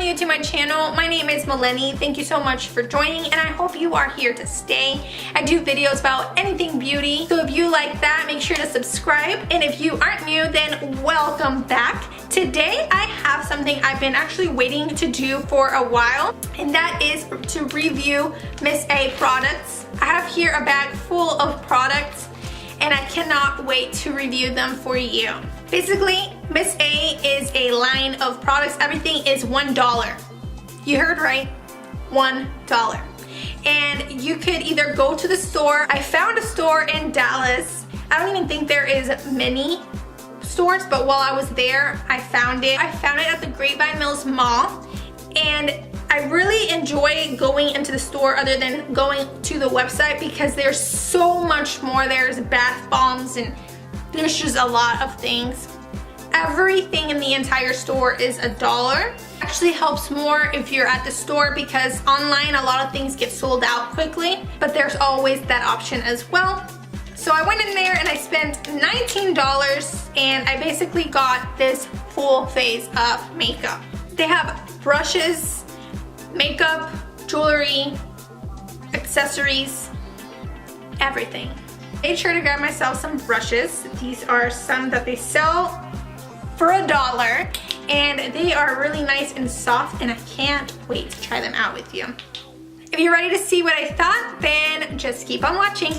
new to my channel, my name is Melanie. Thank you so much for joining and I hope you are here to stay. I do videos about anything beauty, so if you like that, make sure to subscribe. And if you aren't new, then welcome back. Today I have something I've been actually waiting to do for a while, and that is to review Miss A products. I have here a bag full of products and I cannot wait to review them for you. Basically, Miss A is a line of products. Everything is $1. You heard right, $1. And you could either go to the store. I found a store in Dallas. I don't even think there is many stores, but while I was there, I found it. I found it at the Grapevine Mills Mall, and I really enjoy going into the store other than going to the website because there's so much more. There's bath bombs and there's just a lot of things. Everything in the entire store is $1. Actually helps more if you're at the store because online a lot of things get sold out quickly, but there's always that option as well. So I went in there and I spent $19 and I basically got this full face of makeup. They have brushes, makeup, jewelry, accessories, everything. I made sure to grab myself some brushes. These are some that they sell for $1 and they are really nice and soft and I can't wait to try them out with you. If you're ready to see what I thought, then just keep on watching.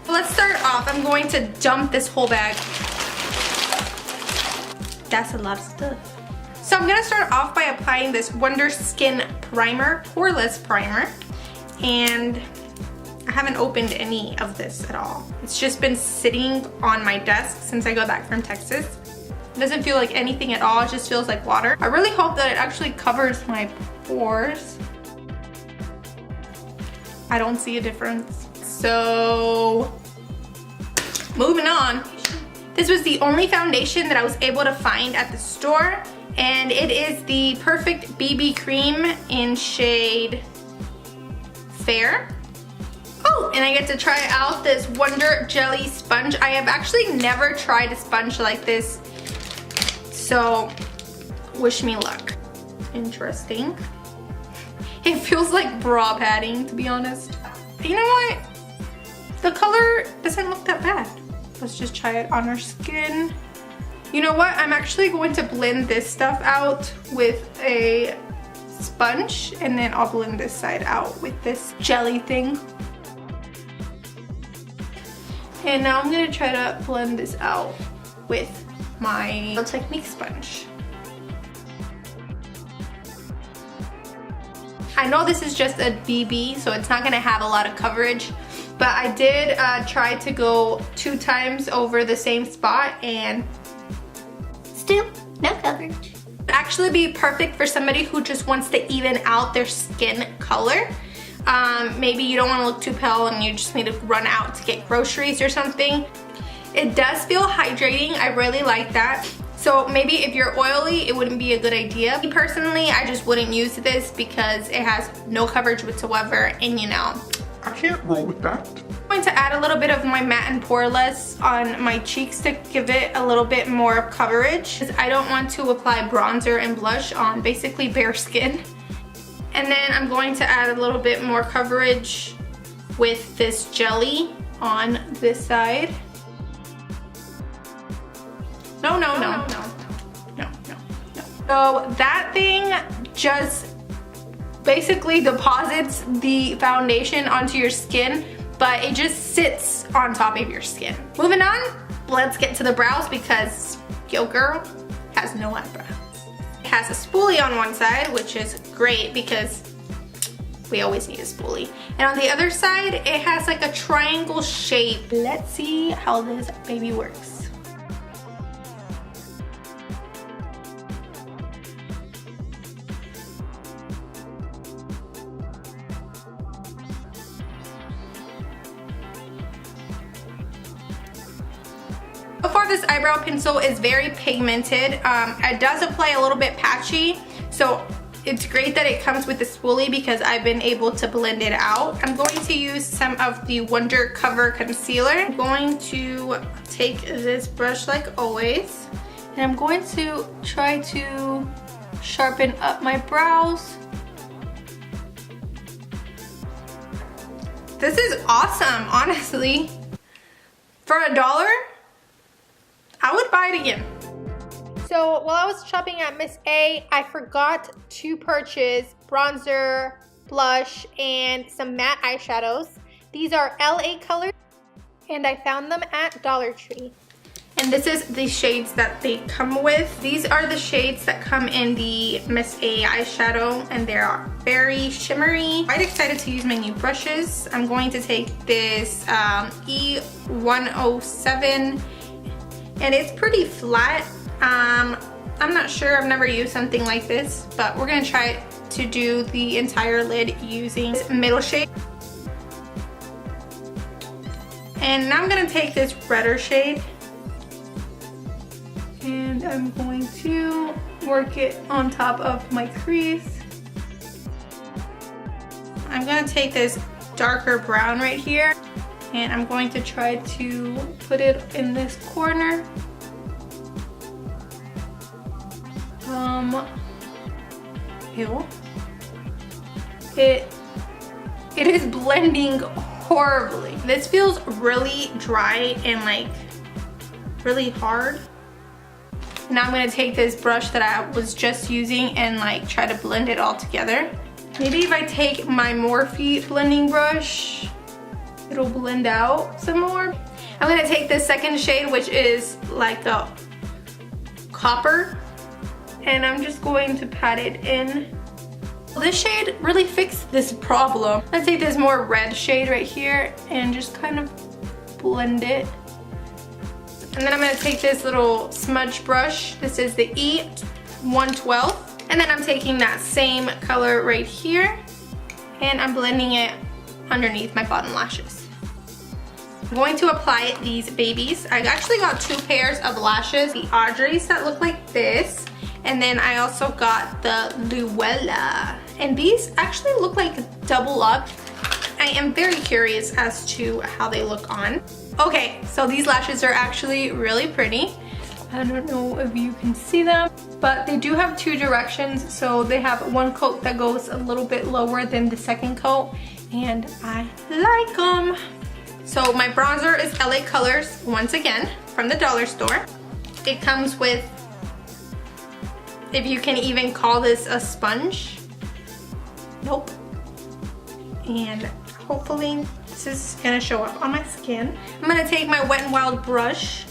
Let's start off. I'm going to dump this whole bag. That's a lot of stuff. So I'm gonna start off by applying this Wonder Skin Primer, poreless primer, and I haven't opened any of this at all. It's just been sitting on my desk since I got back from Texas. It doesn't feel like anything at all, it just feels like water. I really hope that it actually covers my pores. I don't see a difference. So, moving on. This was the only foundation that I was able to find at the store, and it is the Perfect BB Cream in shade Fair. Oh, and I get to try out this Wonder Jelly Sponge. I have actually never tried a sponge like this, so wish me luck. Interesting. It feels like bra padding, to be honest. You know what? The color doesn't look that bad. Let's just try it on our skin. You know what? I'm actually going to blend this stuff out with a sponge and then I'll blend this side out with this jelly thing. And now I'm gonna try to blend this out with my Real Technique sponge. I know this is just a BB, so it's not gonna have a lot of coverage, but I did try to go 2 times over the same spot and still no coverage. It'd actually be perfect for somebody who just wants to even out their skin color. Maybe you don't want to look too pale and you just need to run out to get groceries or something. It does feel hydrating. I really like that. So maybe if you're oily, it wouldn't be a good idea. Me personally, I just wouldn't use this because it has no coverage whatsoever, and you know, I can't roll with that. I'm going to add a little bit of my matte and poreless on my cheeks to give it a little bit more coverage. I don't want to apply bronzer and blush on basically bare skin. And then I'm going to add a little bit more coverage with this jelly on this side. No. So that thing just basically deposits the foundation onto your skin, but it just sits on top of your skin. Moving on, let's get to the brows because yo girl has no eyebrows. It has a spoolie on one side, which is great because we always need a spoolie. And on the other side, it has like a triangle shape. Let's see how this baby works. So far, this eyebrow pencil is very pigmented. It does apply a little bit patchy, so it's great that it comes with the spoolie because I've been able to blend it out. I'm going to use some of the Wonder Cover Concealer. I'm going to take this brush like always, And I'm going to try to sharpen up my brows. This is awesome, honestly. For $1, I would buy it again. So while I was shopping at Miss A, I forgot to purchase bronzer, blush, and some matte eyeshadows. These are LA colors, and I found them at Dollar Tree. And this is the shades that they come with. These are the shades that come in the Miss A eyeshadow, and they are very shimmery. I'm quite excited to use my new brushes. I'm going to take this E107, and it's pretty flat. I'm not sure, I've never used something like this, but we're gonna try to do the entire lid using this middle shade. And now I'm gonna take this redder shade, and I'm going to work it on top of my crease. I'm gonna take this darker brown right here, and I'm going to try to put it in this corner. Ew. It is blending horribly. This feels really dry and like really hard. Now I'm gonna take this brush that I was just using and like try to blend it all together. Maybe if I take my Morphe blending brush, it'll blend out some more. I'm gonna take this second shade, which is like a copper, and I'm just going to pat it in. This shade really fixed this problem. Let's take this more red shade right here and just kind of blend it. And then I'm gonna take this little smudge brush. This is the E112. And then I'm taking that same color right here, and I'm blending it underneath my bottom lashes. I'm going to apply these babies. I actually got 2 pairs of lashes. The Audrey's that look like this, and then I also got the Luella. And these actually look like double up. I am very curious as to how they look on. Okay, so these lashes are actually really pretty. I don't know if you can see them, but they do have 2 directions. So they have one coat that goes a little bit lower than the second coat, and I like them. So my bronzer is LA Colors, once again, from the dollar store. It comes with, if you can even call this a sponge. Nope. And hopefully this is gonna show up on my skin. I'm gonna take my Wet n Wild brush.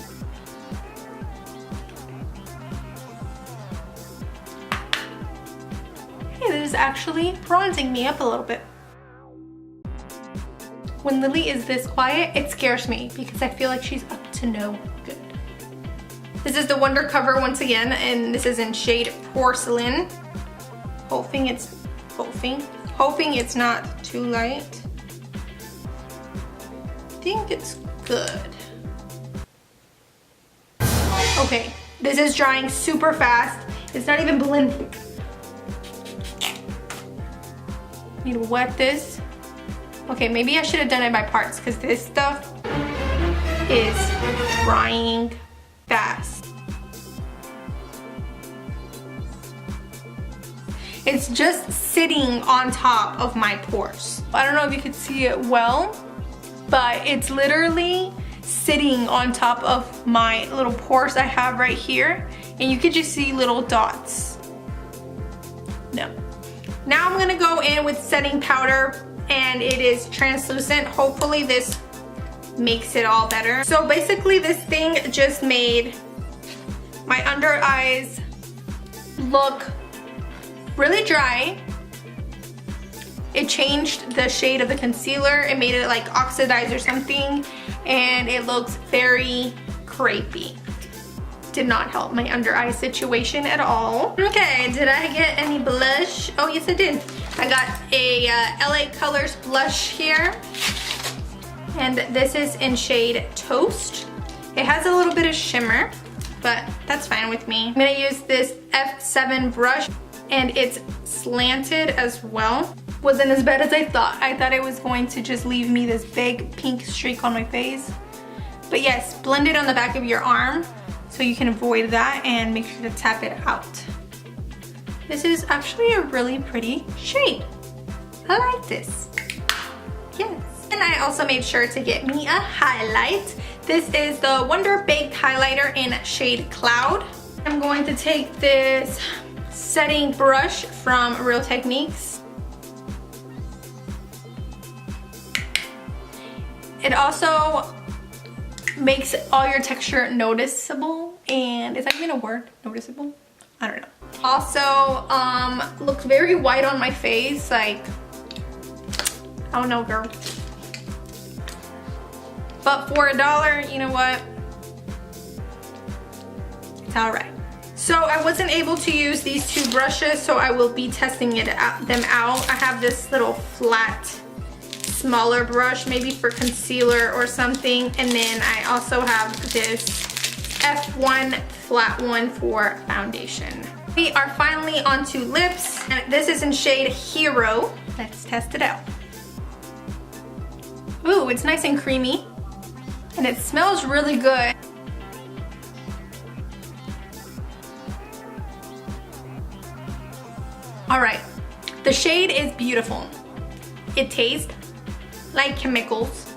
Hey, this is actually bronzing me up a little bit. When Lily is this quiet, it scares me because I feel like she's up to no good. This is the Wonder Cover once again, and this is in shade Porcelain. Hoping it's not too light. I think it's good. Okay, this is drying super fast. It's not even blending. Need to wet this. Okay, maybe I should have done it by parts because this stuff is drying fast. It's just sitting on top of my pores. I don't know if you could see it well, but it's literally sitting on top of my little pores I have right here, and you could just see little dots. No. Now I'm gonna go in with setting powder, and it is translucent. Hopefully this makes it all better. So basically this thing just made my under eyes look really dry. It changed the shade of the concealer. It made it like oxidized or something, and it looks very crepey. Did not help my under eye situation at all. Okay, did I get any blush? Oh yes I did. I got a LA Colors blush here, and this is in shade Toast. It has a little bit of shimmer, but that's fine with me. I'm gonna use this F7 brush, and it's slanted as well. Wasn't as bad as I thought. I thought it was going to just leave me this big pink streak on my face. But yes, blend it on the back of your arm so you can avoid that and make sure to tap it out. This is actually a really pretty shade. I like this. Yes. And I also made sure to get me a highlight. This is the Wonder Baked Highlighter in shade Cloud. I'm going to take this setting brush from Real Techniques. It also makes all your texture noticeable, and is that even a word? Noticeable? I don't know. Also, looks very white on my face, like, I don't know, girl. But for $1, you know what? It's all right. So I wasn't able to use these two brushes, so I will be testing them out. I have this little flat, smaller brush, maybe for concealer or something. And then I also have this F1 flat one for foundation. We are finally onto lips, and this is in shade Hero. Let's test it out. Ooh, it's nice and creamy, and it smells really good. All right, the shade is beautiful. It tastes like chemicals,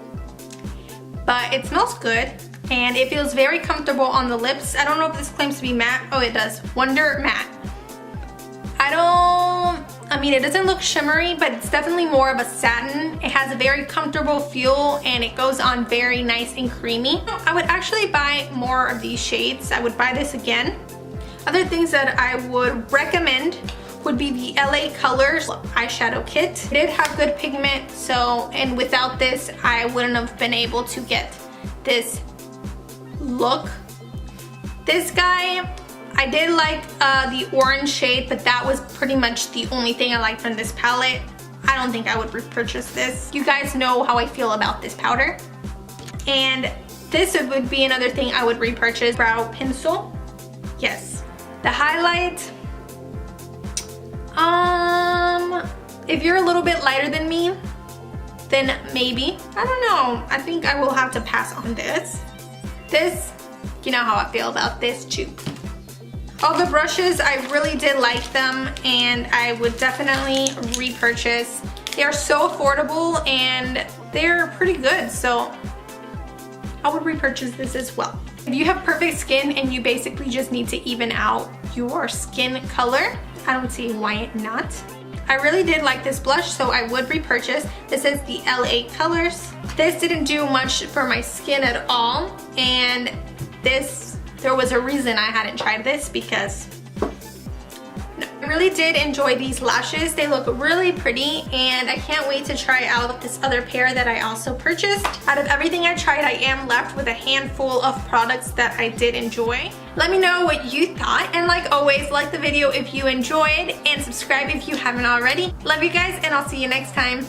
but it smells good, and it feels very comfortable on the lips. I don't know if this claims to be matte. Oh, it does. Wonder Matte. I mean, it doesn't look shimmery, but it's definitely more of a satin. It has a very comfortable feel, and it goes on very nice and creamy. I would actually buy more of these shades. I would buy this again. Other things that I would recommend would be the LA Colors eyeshadow kit. It did have good pigment, so, and without this, I wouldn't have been able to get this look. This guy, I did like the orange shade, but that was pretty much the only thing I liked from this palette. I don't think I would repurchase this. You guys know how I feel about this powder. And this would be another thing I would repurchase. Brow pencil. Yes. The highlight. If you're a little bit lighter than me, then maybe. I don't know. I think I will have to pass on this. This, you know how I feel about this too. All the brushes, I really did like them, and I would definitely repurchase. They are so affordable and they're pretty good, so I would repurchase this as well. If you have perfect skin and you basically just need to even out your skin color, I don't see why not. I really did like this blush, so I would repurchase. This is the LA Colors. This didn't do much for my skin at all, and this, there was a reason I hadn't tried this, because no. I really did enjoy these lashes. They look really pretty, and I can't wait to try out this other pair that I also purchased. Out of everything I tried, I am left with a handful of products that I did enjoy. Let me know what you thought, and like always, like the video if you enjoyed, and subscribe if you haven't already. Love you guys, and I'll see you next time.